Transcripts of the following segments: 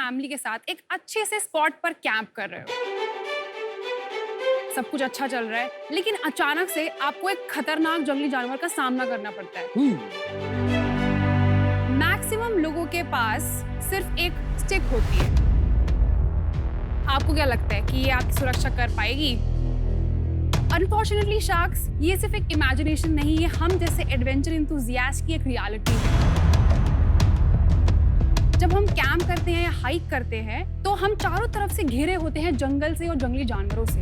Family के साथ एक अच्छे से स्पॉट पर कैंप कर रहे हो। सब कुछ अच्छा चल रहा है, लेकिन अचानक से आपको एक खतरनाक जंगली जानवर का सामना करना पड़ता है। मैक्सिमम लोगों के पास सिर्फ एक स्टिक होती है। आपको क्या लगता है कि ये आपकी सुरक्षा कर पाएगी? अनफॉर्चुनेटली शार्क्स, ये सिर्फ एक इमेजिनेशन नहीं है, हम जैसे एडवेंचर इंथुजियास्ट की एक रियलिटी है। जब हम कैंप करते हैं या हाइक करते हैं तो हम चारों तरफ से घिरे होते हैं जंगल से और जंगली जानवरों से।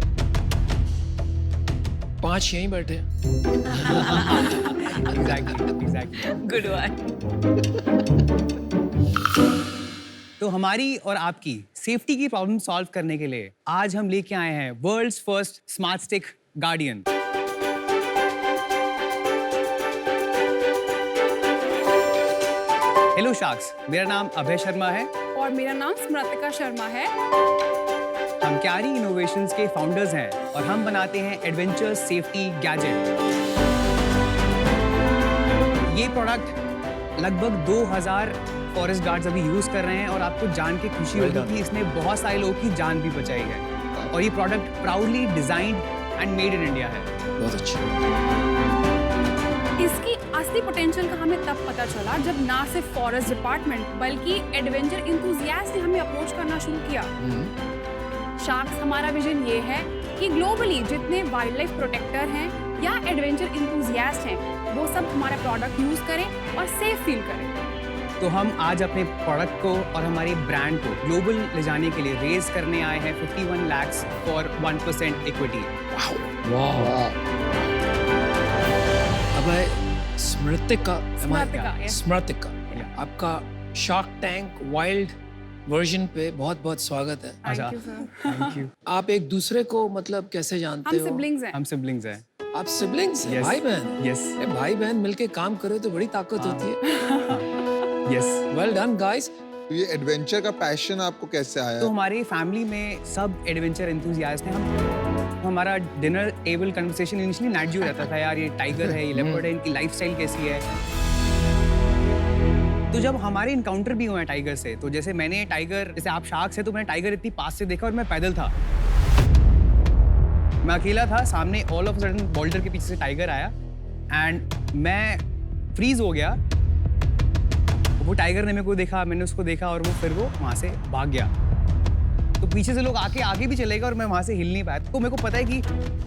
5 यहीं बैठे हैं। Exactly. Good one. तो हमारी और आपकी सेफ्टी की प्रॉब्लम सॉल्व करने के लिए आज हम लेके आए हैं world's first smart stick guardian. Hello sharks, मेरा नाम अभय शर्मा है और मेरा नाम स्मृतिका शर्मा है। हम क्यारी इनोवेशंस के फाउंडर्स हैं और हम बनाते हैं एडवेंचर सेफ्टी गैजेट। ये प्रोडक्ट लगभग 2000 फॉरेस्ट गार्ड्स अभी यूज कर रहे हैं और आपको जान के खुशी होगी कि इसने बहुत सारे लोगों की जान भी बचाई है। और ये product proudly designed and made in India है। बहुत अच्छा। इसकी असली पोटेंशियल का हमें तब पता चला जब ना सिर्फ फॉरेस्ट डिपार्टमेंट बल्कि एडवेंचर इंथुजियास्ट ने हमें अप्रोच करना शुरू किया। शार्क्स, हमारा विजन ये है कि ग्लोबली जितने वाइल्ड लाइफ प्रोटेक्टर हैं या एडवेंचर इंथुजियास्ट हैं, वो सब हमारा प्रोडक्ट यूज करें और सेफ फील करें। तो हम आज अपने प्रोडक्ट को और हमारे ब्रांड को ग्लोबल ले जाने के लिए रेज करने आए हैं 51 lakhs फॉर 1% इक्विटी। वाह। अब स्मृतिका, yes. स्मृतिका, आपका शार्क टैंक वाइल्ड वर्जन पे बहुत बहुत स्वागत है। Thank you sir. Thank you. आप एक दूसरे को मतलब कैसे जानते हम हो? सिबलिंग्स हैं। हम सिबलिंग्स हैं। आप सिबलिंग्स हैं? Yes. भाई बहन? Yes. भाई बहन मिलके काम करो तो बड़ी ताकत होती है। यस। Well done guys. तो ये एडवेंचर का पैशन आपको कैसे आया? तो हमारी फैमिली में सब एडवेंचर एंथुसियास्ट हैं। हमारा dinner table conversation initially night रहता था, यार ये टाइगर है, ये लेपर्ड है, इनकी लाइफस्टाइल कैसी है। तो जब हमारे इनकाउंटर भी हुए हैं टाइगर से, तो जैसे मैंने टाइगर, जैसे आप शार्क्स है तो मैंने टाइगर इतनी पास से देखा और मैं पैदल था, मैं अकेला था, सामने ऑल ऑफ सडन बोल्डर के पीछे से टाइगर आया एंड मैं फ्रीज हो गया। वो टाइगर ने मेरे को देखा, मैंने उसको देखा और फिर वो वहाँ से भाग गया। तो पीछे से लोग आगे भी चले गए और मैं वहाँ से हिल नहीं पाया। तो मेरे को पता है कि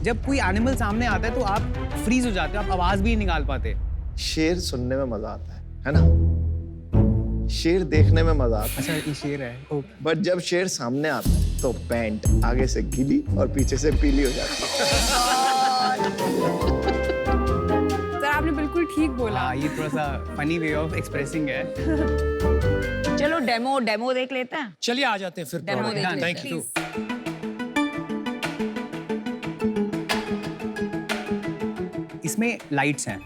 जब कोई एनिमल सामने आता है तो आप फ्रीज हो जाते हो, आप आवाज भी नहीं निकाल पाते। शेर सुनने में मजा आता है ना? शेर देखने में मजा आता है। अच्छा, ये शेर है। ओके। बट जब शेर सामने आता है तो पैंट आगे से गीली और पीछे से पीली हो जाती है। सर आपने बिल्कुल ठीक बोला। हाँ, ये थोड़ा सा फनी वे ऑफ एक्सप्रेसिंग है। चलो डेमो देख लेते हैं। चलिए आ जाते हैं फिर। Demo देख लेते थैंक हैं। यू। इसमें लाइट्स हैं।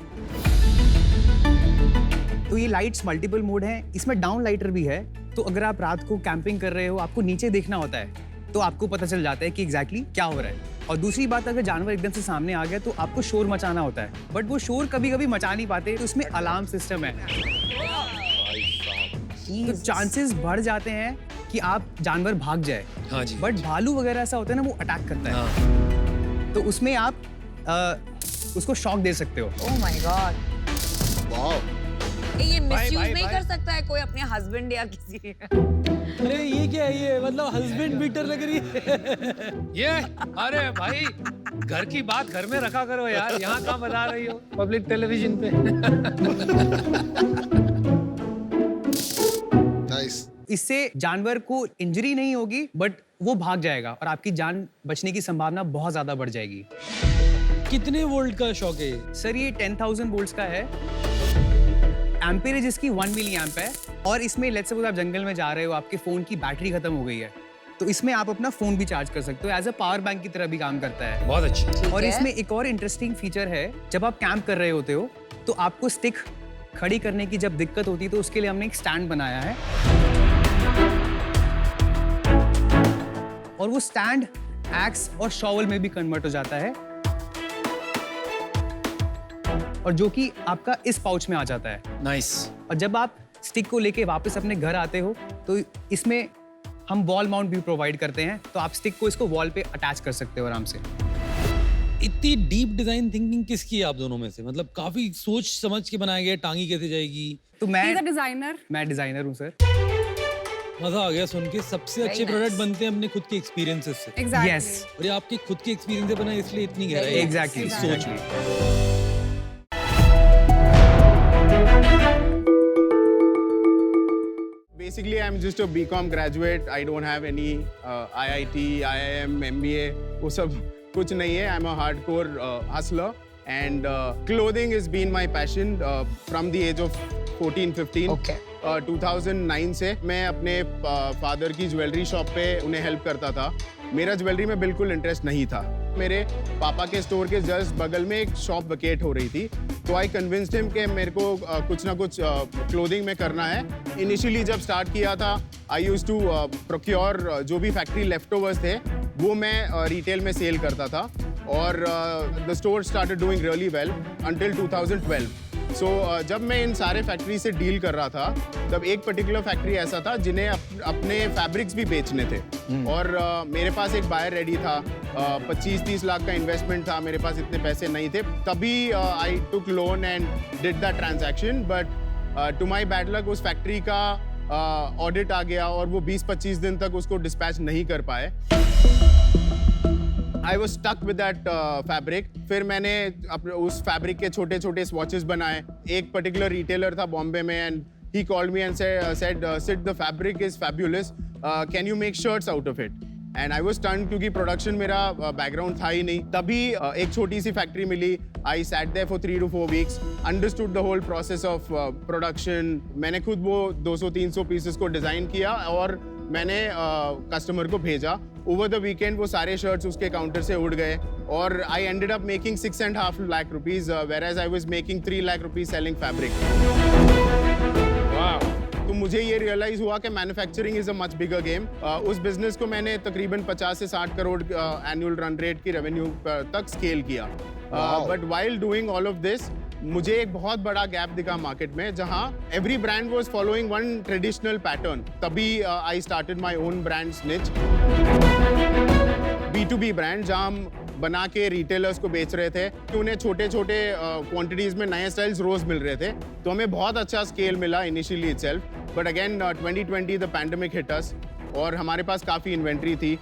तो ये लाइट्स मल्टीपल मोड हैं। इसमें डाउन लाइटर भी है। तो अगर आप रात को कैंपिंग कर रहे हो, आपको नीचे देखना होता है, तो आपको पता चल जाता है कि एग्जैक्टली क्या हो रहा है। और दूसरी बात, अगर जानवर एकदम से सामने आ गया तो आपको शोर मचाना होता है, बट वो शोर कभी कभी मचा नहीं पाते, तो इसमें अलार्म सिस्टम है। तो चांसेस बढ़ जाते हैं कि आप जानवर भाग जाए। हाँ जी। बट भालू वगैरह ऐसा होता है ना, वो अटैक करता है। हाँ। तो उसमें आप उसको शॉक दे सकते हो। Oh my God. वाह। ये भाई, मिसयूज भाई, नहीं भाई। कर सकता है कोई अपने हस्बैंड या किसी? अरे ये क्या है? ये मतलब हस्बैंड बीटर लग रही है। ये अरे भाई, घर की बात घर में रखा करो यार, यहाँ कहाँ बता रही हो पब्लिक टेलीविजन पे। नाइस। इससे जानवर को इंजरी नहीं होगी, बट वो भाग जाएगा और आपकी जान बचने की संभावना बहुत ज्यादा बढ़ जाएगी। कितने वोल्ट का शॉक है ये? सर ये 10,000 वोल्ट्स का है। एम्पीरेज इसकी 1 मिली एम्प है। और इसमें लेट्स सपोज आप जंगल में जा रहे हो, आपके फोन की बैटरी खत्म हो गई है, तो इसमें आप अपना फोन भी चार्ज कर सकते हो। एज अ पावर बैंक की तरह भी काम करता है। बहुत अच्छी। और है। इसमें एक और इंटरेस्टिंग फीचर है, जब आप कैंप कर रहे होते हो तो आपको स्टिक खड़ी करने की जब दिक्कत होती है, तो उसके लिए हमने एक स्टैंड बनाया है। और वो स्टैंड एक्स और शॉवल में भी कन्वर्ट हो जाता है, और जो कि आपका इस पाउच में आ जाता है। नाइस। और जब आप स्टिक को लेके वापस अपने घर आते हो, तो इसमें हम वॉल माउंट भी प्रोवाइड करते हैं, तो आप स्टिक को इसको वॉल पे अटैच कर सकते हो आराम से। इतनी डीप डिजाइन थिंकिंग किसकी है आप दोनों में से? मतलब काफी सोच समझ के बनाया गया, टांगी कैसे जाएगी? तो He's a designer. मैं डिजाइनर हूँ सर। मजा आ गया सुन के। सबसे अच्छे प्रोडक्ट बनते हैं अपने खुद के एक्सपीरियंसेस से। Exactly. Yes. और ये आपके खुद के एक्सपीरियंस से बना है, इसलिए इतनी गहराई है। एग्जैक्टली सोच में। Basically, I'm just a BCom graduate. I don't have any IIT, IIM, MBA. वो सब कुछ नहीं है. I'm a hardcore hustler, and clothing has been my passion from the age of 14-15. Okay. 2009 से मैं अपने फादर की ज्वेलरी शॉप पे उन्हें हेल्प करता था. मेरा ज्वेलरी में बिल्कुल इंटरेस्ट नहीं था. मेरे पापा के स्टोर के जस्ट बगल में एक शॉप वेकेट हो रही थी, तो आई कन्विंस्ड हिम कि मेरे को कुछ ना कुछ क्लोथिंग में करना है. इनिशियली जब स्टार्ट किया था, आई यूज्ड टू प्रोक्योर जो भी फैक्ट्री लेफ्टओवर्स थे वो मैं रिटेल में सेल करता था, और the store started doing really well until 2012. सो जब मैं इन सारे फैक्ट्री से डील कर रहा था, तब एक पर्टिकुलर फैक्ट्री ऐसा था जिन्हें अपने फैब्रिक्स भी बेचने थे, और मेरे पास एक बायर रेडी था. 25-30 लाख का इन्वेस्टमेंट था, मेरे पास इतने पैसे नहीं थे. तभी I took loan and did the transaction, but to my bad luck उस फैक्ट्री का ऑडिट आ गया और वो 20-25 दिन तक उसको डिस्पैच नहीं कर पाए. I was stuck with that fabric. फिर मैंने उस फैब्रिक के छोटे छोटे स्वॉचेस बनाए. एक पर्टिकुलर रिटेलर था बॉम्बे में, and he called me and said Sid, the fabric is fabulous. Can you make shirts out of it? And I was stunned क्योंकि प्रोडक्शन मेरा बैकग्राउंड था ही नहीं. तभी एक छोटी सी फैक्ट्री मिली. I sat there for 3 to 4 weeks, understood the whole process of production. मैंने खुद वो 200-300 पीसेस को डिज़ाइन किया और मैंने कस्टमर को भेजा. ओवर द वीकेंड वो सारे शर्ट्स उसके काउंटर से उड़ गए, और I ended up making 6.5 lakh rupees, whereas I was making 3 lakh rupees selling fabric. तो मुझे ये रियलाइज हुआ कि manufacturing is a much bigger game. उस बिजनेस को मैंने तकरीबन 50 से 60 करोड़ एनुअल रन रेट की रेवेन्यू तक स्केल किया. But while doing all of this, मुझे एक बहुत बड़ा गैप दिखा मार्केट में, जहां every brand was following one traditional pattern. तभी I started my own brand snitch, B2B brand, जहां हम बना के रिटेलर्स को बेच रहे थे. तो उन्हें छोटे छोटे क्वांटिटीज में नए स्टाइल्स रोज मिल रहे थे, तो हमें बहुत अच्छा स्केल मिला initially itself. But again 2020 the pandemic hit us, और हमारे पास काफ़ी इन्वेंट्री थी.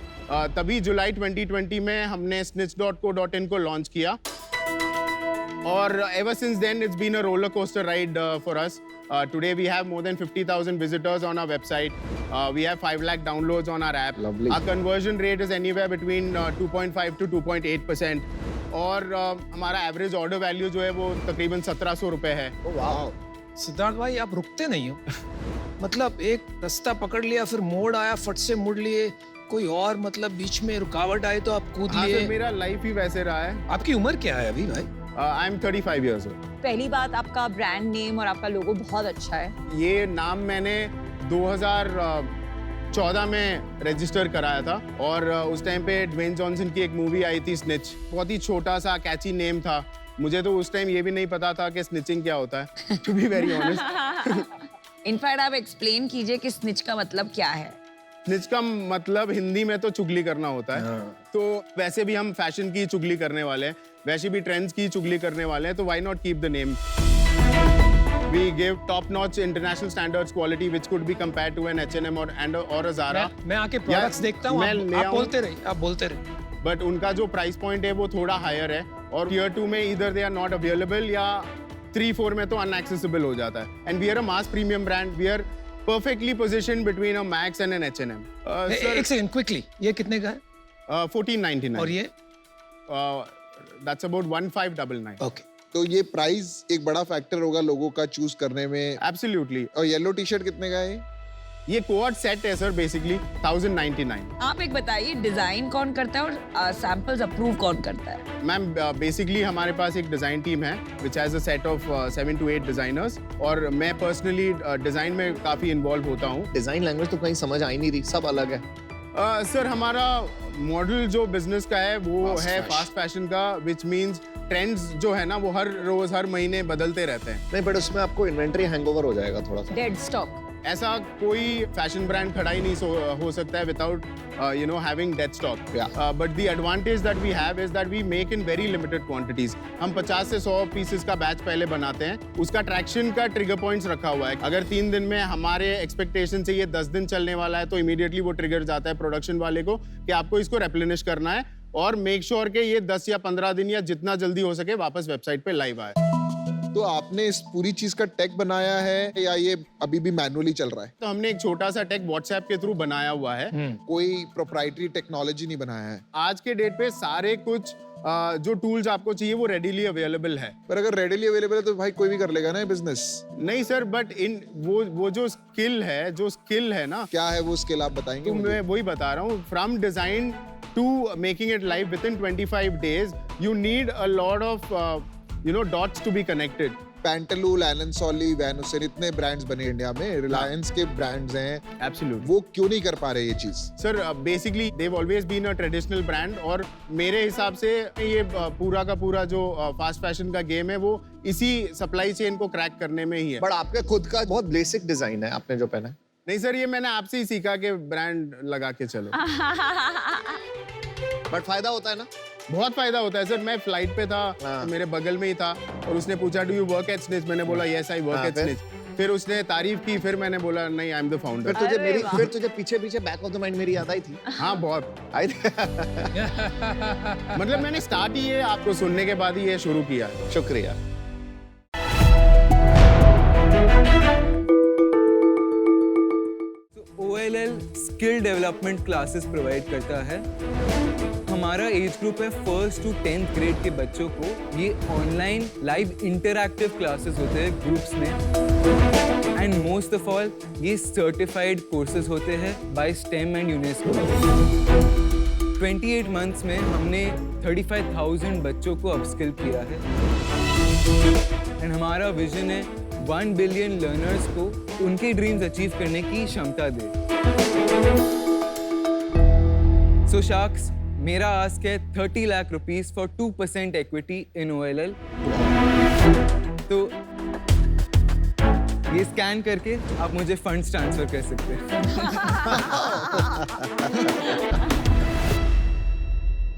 तभी जुलाई 2020 में हमने snitch.co.in को लॉन्च किया, और ever since then it's been a roller coaster ride for us. Today we have more than 50,000 visitors on our website. We have 5 lakh downloads on our app. Lovely. Our conversion rate is anywhere between 2.5 to 2.8%. और हमारा average order value जो है वो तकरीबन 1700 रुपए है. वाह. सिद्धार्थ भाई, आप रुकते नहीं हो. मतलब एक रास्ता पकड़ लिया, फिर मोड़ आया, फट से मुड़ लिए, कोई और मतलब बीच में रुकावट आई तो आप कूद हाँ लिए. सर, मेरा लाइफ ही वैसे रहा है. आपकी उम्र क्या है अभी भाई? I am 35 years old. पहली बात, आपका ब्रांड नेम और आपका लोगो बहुत अच्छा है. ये नाम मैंने 2014 में रजिस्टर कराया था, और उस टाइम पे ड्वेन जॉनसन की एक मूवी आई थी स्निच. बहुत ही छोटा सा कैची नेम था. मुझे तो उस टाइम ये भी नहीं पता था कि स्निचिंग क्या होता है, to be very honest. In fact आप एक्सप्लेन कीजिए कि स्निच का मतलब क्या है. स्निच का मतलब हिंदी में तो चुगली करना होता है. तो वैसे भी हम फैशन की चुगली करने वाले हैं, वैसे भी ट्रेंड्स की चुगली करने वाले हैं, तो why not keep the name. We give top-notch international standards quality which could be compared to an H&M or a Zara. मैं आके प्रोडक्ट्स देखता हूँ, आप बोलते रहिए, आप बोलते रहिए. बट उनका जो प्राइस पॉइंट है वो थोड़ा हायर है, और टियर 2 में इधर दे आर नॉट अवेलेबल, या 3-4 में तो अनएक्सेसिबल हो जाता है. And we are a mass premium brand. We are perfectly positioned between a Max and an H&M. एक सेकंड, क्विकली, ये कितने का है? 1499. और ये? That's about 1599. ओके. तो ये प्राइस एक बड़ा फैक्टर होगा लोगों का चूज करने में. Absolutely. और येलो टी शर्ट कितने का है? ये कोड सेट है सर, बेसिकली 1099. आप एक बताइए, डिजाइन कौन करता है और सैंपल्स अप्रूव कौन करता है? मैम, बेसिकली हमारे पास एक डिज़ाइन टीम है which has a set of 7 to 8 designers, और मैं पर्सनली डिज़ाइन में काफ़ी इन्वॉल्व होता हूँ. डिजाइन लैंग्वेज तो कहीं समझ आ ही नहीं रही, सब अलग है. सर, हमारा मॉडल जो बिजनेस का है वो Fast है fashion. फास्ट फैशन का, विच मीन्स ट्रेंड्स जो है ना वो हर रोज हर महीने बदलते रहते हैं. नहीं, बट उसमें आपको इन्वेंट्री हैंगओवर हो जाएगा थोड़ा सा. Dead stock. ऐसा कोई फैशन ब्रांड खड़ा ही नहीं हो सकता है without you know having dead stock. But the advantage that we have is that we make in very limited quantities. हम 50 से 100 पीसेस का बैच पहले बनाते हैं, उसका ट्रैक्शन का ट्रिगर पॉइंट्स रखा हुआ है. अगर 3 दिन में हमारे एक्सपेक्टेशन से ये 10 दिन चलने वाला है तो इमीडिएटली वो ट्रिगर जाता है प्रोडक्शन वाले को कि आपको इसको रेप्लेनिश करना है और मेक श्योर कि ये 10 या 15 दिन या जितना जल्दी हो सके वापस वेबसाइट पे लाइव आए. तो आपने इस पूरी चीज का टेक बनाया है या ये अभी भी मैनुअली चल रहा है? तो हमने एक छोटा सा टेक व्हाट्सएप के थ्रू बनाया हुआ है. कोई प्रोप्राइटरी टेक्नोलॉजी नहीं बनाया है? आज के डेट पे सारे कुछ जो टूल्स आपको चाहिए वो रेडीली अवेलेबल है. पर अगर रेडीली अवेलेबल है तो भाई कोई भी कर लेगा ना बिजनेस. नहीं सर, बट इन वो जो स्किल है ना. क्या है वो स्किल, आप बताएंगे? तो मैं वही बता रहा हूँ. From design to making it live within 25 days you need a lot of dots to be connected. Pantaloon, Allen Solly, Van Heusen, इतने ब्रांड्स बने इंडिया में, रिलायंस के ब्रांड्स हैं. एब्सोल्युटली. वो क्यों नहीं कर पा रहे ये चीज? Sir basically they've always been a traditional brand और मेरे हिसाब से ये पूरा का पूरा जो फास्ट फैशन का गेम है वो इसी सप्लाई चेन को क्रैक करने में ही है. बट आपका खुद का बहुत बेसिक डिजाइन है आपने जो पहना है. नहीं सर, ये मैंने आपसे ही सीखा कि ब्रांड लगा के चलो. बट फायदा होता है ना? बहुत फायदा होता है सर. मैं फ्लाइट पे था, तो मेरे बगल में ही था और उसने पूछा do you work at snitch. मैंने बोला yes I work at snitch. फिर उसने तारीफ की, फिर मैंने बोला नहीं आई एम द फाउंडर. फिर तुझे पीछे बैक ऑफ द माइंड मेरी याद आई थी. हाँ बहुत आई मतलब मैंने स्टार्ट ही ये आपको सुनने के बाद ही ये शुरू किया. शुक्रिया. OLL skill development classes provide करता है. हमारा एज ग्रुप है 1st to 10th ग्रेड के बच्चों को. ये ऑनलाइन लाइव इंटरैक्टिव क्लासेस होते हैं ग्रुप्स में. एंड मोस्ट ऑफ ऑल ये सर्टिफाइड कोर्सेज होते हैं by STEM and UNESCO. 28 months में हमने 35,000 बच्चों को अपस्किल किया है. एंड हमारा विजन है 1 बिलियन लर्नर्स को उनके ड्रीम्स अचीव करने की क्षमता दे. सो शार्क्स, मेरा आस्क है 30 lakh rupees for 2% equity in OLL. तो ये स्कैन करके आप मुझे फंड्स ट्रांसफर कर सकते हैं.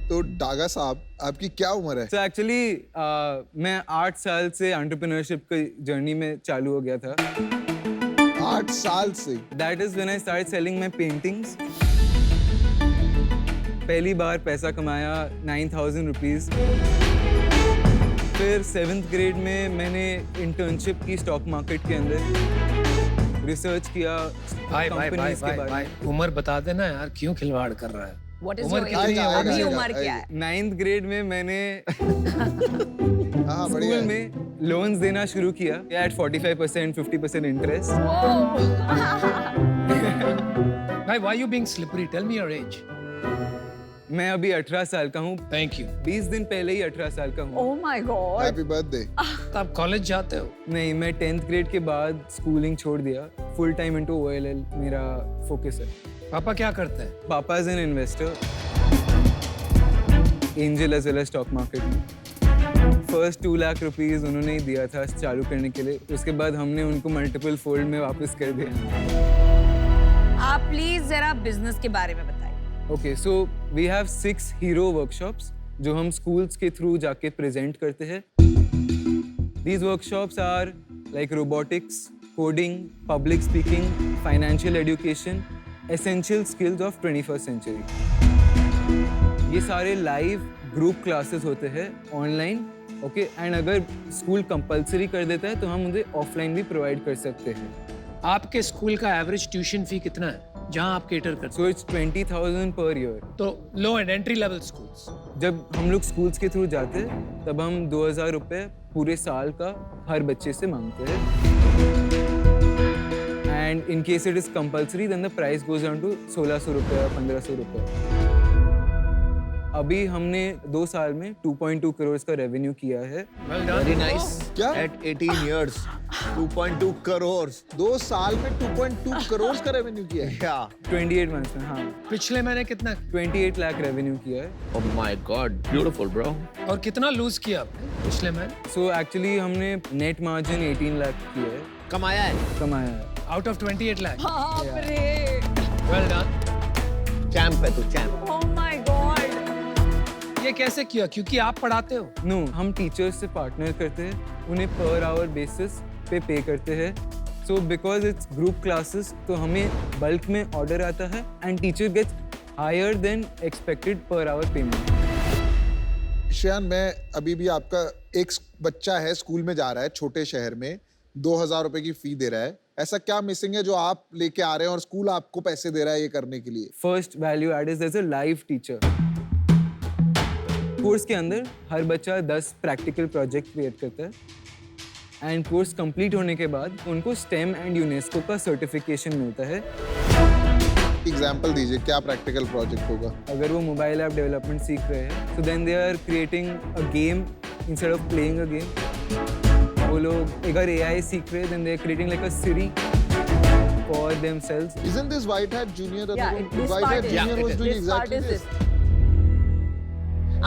तो डागा साहब, आपकी क्या उम्र है? So actually, मैं 8 साल से एंटरप्रेन्योरशिप की जर्नी में चालू हो गया था. 8 साल से? That is when I started selling my paintings. पहली बार पैसा कमाया 9,000 रुपीज़. फिर 7th ग्रेड में मैंने इंटर्नशिप की स्टॉक मार्केट के अंदर. रिसर्च किया कंपनीज के बारे में. उम्र बता देना यार, क्यों खिलवाड़ कर रहा है? What is उम्र your कितनी age? है? अभी उम्र क्या है? 9th ग्रेड में मैंने हाँ, बढ़िया स्कूल है. में लोन्स देना शुरू किया at 45%, 50% इंटरेस्ट. भाई, why you being slippery? Tell me your age. मैं अभी 18 साल का हूँ. Thank you. 20 दिन पहले ही 18 साल का हूँ. Oh my God. Happy birthday. तो आप कॉलेज जाते हो? नहीं, मैं 10th ग्रेड के बाद स्कूलिंग छोड़ दिया. फुल टाइम इनटू OLL मेरा फोकस है. पापा क्या करते हैं? पापा is an investor, angel as well as stock market में. फर्स्ट 2 लाख रुपीस उन्होंने ही दिया था चालू करने के लिए. उसके बाद हमने उनको मल्टीपल फोल्ड में वापस कर दिया. आप प्लीज जरा बिजनेस के बारे में बताइए. Okay, so we have 6 hero workshops जो हम स्कूल्स के थ्रू जाके प्रेजेंट करते हैं. These workshops are like robotics, coding, public speaking, financial education, essential skills of 21st century. ये सारे लाइव ग्रुप क्लासेस होते हैं ऑनलाइन. ओके, एंड अगर स्कूल कंपलसरी कर देता है तो हम उन्हें ऑफलाइन भी प्रोवाइड कर सकते हैं. आपके स्कूल का एवरेज ट्यूशन फी कितना है जहाँ आप केटर करते सो इट्स 20,000 पर ईयर. तो लो एंड एंट्री लेवल स्कूल्स? जब हम लोग स्कूल्स के थ्रू जाते हैं तब हम 2,000 रुपये पूरे साल का हर बच्चे से मांगते हैं. And in case it is compulsory then the price goes down to 1,600 रुपये, 1,500 रुपये. अभी हमने 2 साल में 2.2 करोड़ का रेवेन्यू किया है. Very nice. क्या? At 18 years 2.2 crore. 2 साल में 2.2 करोड़ का रेवेन्यू किया है? क्या? 28 मंथ्स में. हाँ, पिछले महीने कितना? 28 लाख रेवेन्यू किया है. Oh my God, beautiful bro. और कितना लूज किया आपने पिछले महीने? सो एक्चुअली हमने नेट मार्जिन 18 लाख किया है, कमाया है. कमाया है. Out of 28 lakh. बाप रे Well done. चैंप है तू, चैंप। Oh my God ये कैसे किया? क्योंकि आप पढ़ाते हो। नो हम टीचर्स से पार्टनर करते हैं, उन्हें पर आवर बेसिस पे पे करते हैं। So because it's group classes तो हमें बल्क में ऑर्डर आता है and teacher gets higher than expected per hour payment. Shreyan, मैं अभी भी आपका एक बच्चा है, स्कूल में जा रहा है, छोटे शहर में 2000 रुपए की फी दे रहा है। ऐसा क्या मिसिंग है जो आप लेके आ रहे हैं और स्कूल आपको पैसे दे रहा है ये करने के लिए? First value add is as a live teacher. Course के अंदर हर बच्चा 10 प्रैक्टिकल प्रोजेक्ट क्रिएट करता है एंड कोर्स कंप्लीट होने के बाद उनको स्टेम एंड यूनेस्को का सर्टिफिकेशन मिलता है। एग्जाम्पल दीजिए, क्या प्रैक्टिकल प्रोजेक्ट होगा? अगर वो मोबाइल ऐप डेवलपमेंट सीख रहे हैं तो then they are creating a game instead of playing a game. वो लोग अगर AI सीख रहे हैं then they are creating like a Siri for themselves. Isn't this White Hat Junior? Yeah, this White part Hat is, Junior was doing this part exactly is this. this.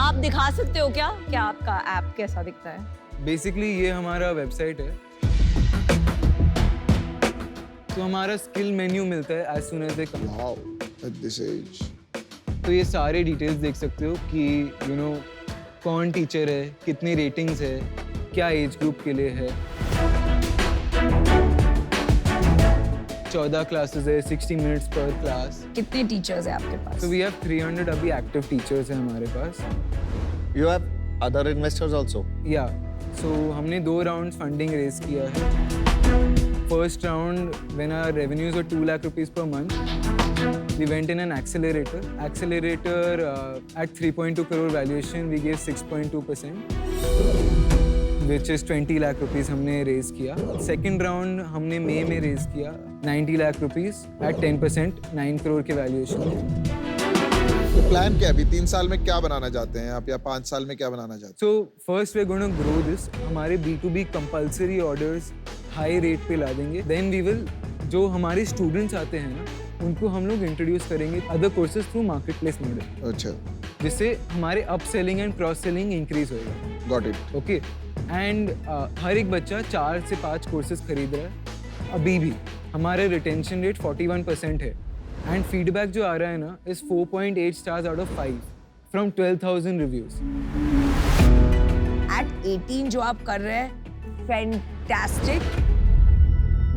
आप दिखा सकते हो क्या आपका ऐप कैसा दिखता है? बेसिकली ये हमारा वेबसाइट है। तो हमारा स्किल मेन्यू मिलता है as soon as they come. Wow, at this age. तो ये सारे डिटेल्स देख सकते हो कि यू नो कौन टीचर है, कितनी रेटिंग्स है, क्या एज ग्रुप के लिए है। 14 क्लासेस है, 60 मिनट्स पर क्लास। कितने टीचर्स हैं आपके पास? तो वी हैव 300 अभी एक्टिव टीचर्स हैं हमारे पास। You have other investors also. या सो हमने 2 राउंड्स फंडिंग रेज किया है। First round when our revenues were 2 lakh rupees per month, we went in an accelerator at 3.2 crore valuation we gave 6.2%, which is 20 lakh rupees हमने raise किया। Second round हमने मई में raise किया 90 lakh rupees at 10%, 9 crore के valuation में। तो प्लान क्या है अभी? 3 साल में क्या बनाना चाहते हैं आप, या 5 साल में क्या बनाना चाहते so first we are going to grow this. हमारे B2B compulsory orders high rate पे ला देंगे। देन वी विल, जो हमारे स्टूडेंट्स आते हैं ना, उनको हम लोग इंट्रोड्यूस करेंगे other courses through marketplace model, हैं? अच्छा, जिससे हमारे upselling and cross selling increase होएगा। Got it. ओके एंड हर एक बच्चा 4 से 5 कोर्सेज खरीद रहा है अभी भी। हमारा रिटेंशन रेट 41% है एंड फीडबैक जो आ रहा है ना is 4.8 stars out of 5 from 12,000 reviews. At 18 जो आप कर रहे हैं fantastic,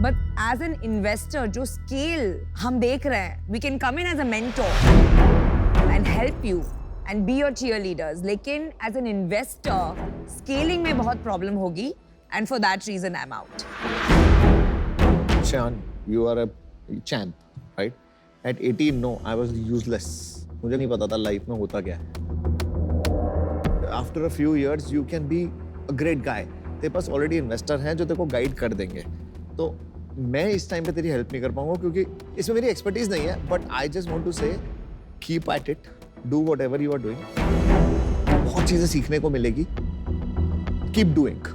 but as N investor जो स्केल हम देख रहे हैं, we can come in as a mentor and help you and be your cheerleaders, लेकिन एज एन इन्वेस्टर स्केलिंग में बहुत प्रॉब्लम होगी and for that reason I am out. Shayan, you are a champ, right? At 18, no, I was useless. मुझे नहीं पता था लाइफ में होता क्या है। After a few years, you can be a great guy. तेरे पास ऑलरेडी इन्वेस्टर हैं जो तेरे को गाइड कर देंगे। तो मैं इस टाइम पे तेरी हेल्प नहीं कर पाऊंगा क्योंकि इसमें मेरी एक्सपर्टीज नहीं है। But I just want to say keep at it, do whatever you are doing. बहुत चीजें सीखने को मिलेगी। Keep doing.